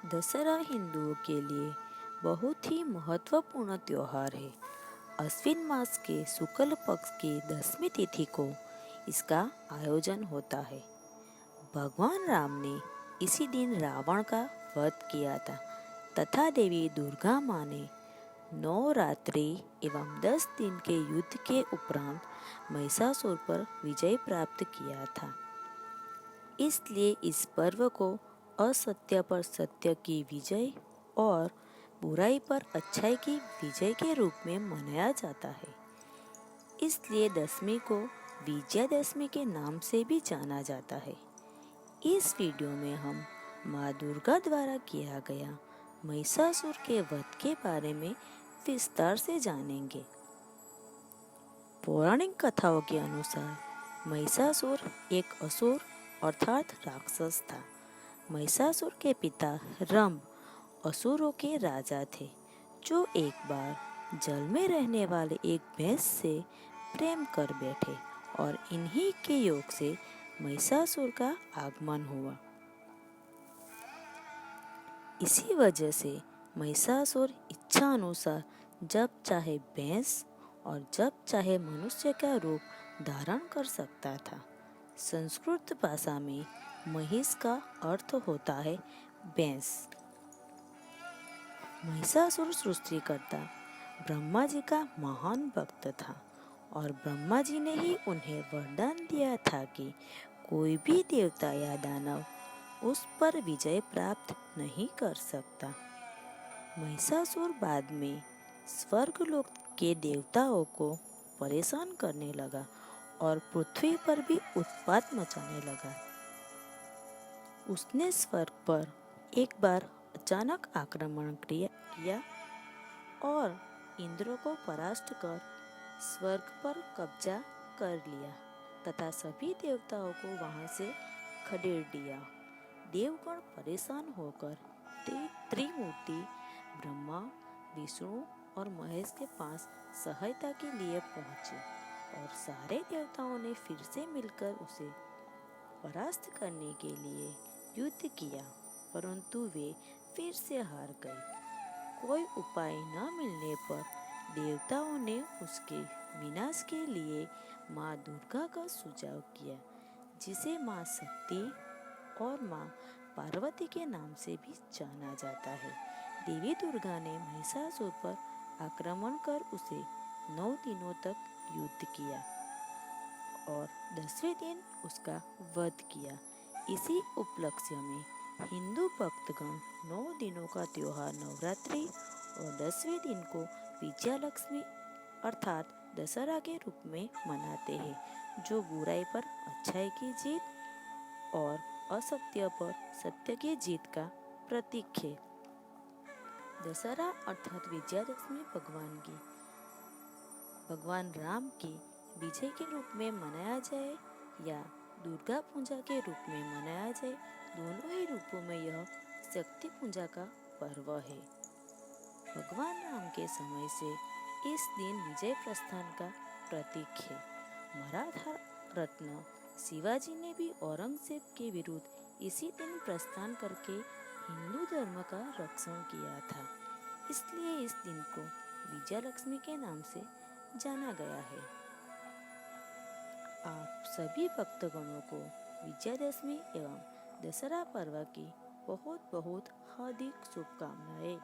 दशहरा हिंदुओं के लिए बहुत ही महत्वपूर्ण त्योहार है। अश्विन मास के शुक्ल पक्ष की 10वीं तिथि को इसका आयोजन होता है। भगवान राम ने इसी दिन रावण का वध किया था तथा देवी दुर्गा माँ ने 9 रात्रि एवं 10 दिन के युद्ध के उपरांत महिषासुर पर विजय प्राप्त किया था। इसलिए इस पर्व को असत्य पर सत्य की विजय और बुराई पर अच्छाई की विजय के रूप में मनाया जाता है। इसलिए दशमी को विजयादशमी के नाम से भी जाना जाता है। इस वीडियो में हम माँ दुर्गा द्वारा किया गया महिषासुर के वध के बारे में विस्तार से जानेंगे। पौराणिक कथाओं के अनुसार महिषासुर एक असुर अर्थात राक्षस था। महिषासुर के पिता रंभ असुरों के राजा थे, जो एक बार जल में रहने वाले एक भैंस से प्रेम कर बैठे और इन्हीं के योग से महिषासुर का आगमन हुआ। इसी वजह से महिषासुर इच्छा अनुसार जब चाहे भैंस और जब चाहे मनुष्य का रूप धारण कर सकता था। संस्कृत भाषा में महिष का अर्थ होता है भैंस। महिषासुर सृष्टिकर्ता ब्रह्मा जी का महान भक्त था और ब्रह्मा जी ने ही उन्हें वरदान दिया था कि कोई भी देवता या दानव उस पर विजय प्राप्त नहीं कर सकता। महिषासुर बाद में स्वर्गलोक के देवताओं को परेशान करने लगा और पृथ्वी पर भी उत्पात मचाने लगा। उसने स्वर्ग पर एक बार अचानक आक्रमण किया और इंद्र को परास्त कर स्वर्ग पर कब्जा कर लिया तथा सभी देवताओं को वहां से खदेड़ दिया। देवगण परेशान होकर त्रिमूर्ति ब्रह्मा, विष्णु और महेश के पास सहायता के लिए पहुंचे और सारे देवताओं ने फिर से मिलकर उसे परास्त करने के लिए युद्ध किया, परंतु वे फिर से हार गए। कोई उपाय न मिलने पर देवताओं ने उसके विनाश के लिए माँ दुर्गा का सुझाव किया, जिसे माँ शक्ति और माँ पार्वती के नाम से भी जाना जाता है। देवी दुर्गा ने महिषासुर पर आक्रमण कर उसे 9 दिनों तक युद्ध किया और 10वें दिन उसका वध किया। इसी उपलक्ष्य में हिंदू भक्तगण 9 दिनों का त्योहार नवरात्रि और 10वें दिन को विजयालक्ष्मी अर्थात दशहरा के रूप में मनाते हैं, जो बुराई पर अच्छाई की जीत और असत्य पर सत्य की जीत का प्रतीक है। दशहरा अर्थात विजयादशमी भगवान राम की विजय के रूप में मनाया जाए या दुर्गा पूजा के रूप में मनाया जाए, दोनों ही रूपों में यह शक्ति पूजा का पर्व है। भगवान राम के समय से इस दिन विजय प्रस्थान का प्रतीक है। मराठा रत्न शिवाजी ने भी औरंगजेब के विरुद्ध इसी दिन प्रस्थान करके हिंदू धर्म का रक्षण किया था। इसलिए इस दिन को विजयालक्ष्मी के नाम से जाना गया है। आप सभी भक्तगणों को विजयादशमी एवं दशहरा पर्व की बहुत बहुत हार्दिक शुभकामनाएं।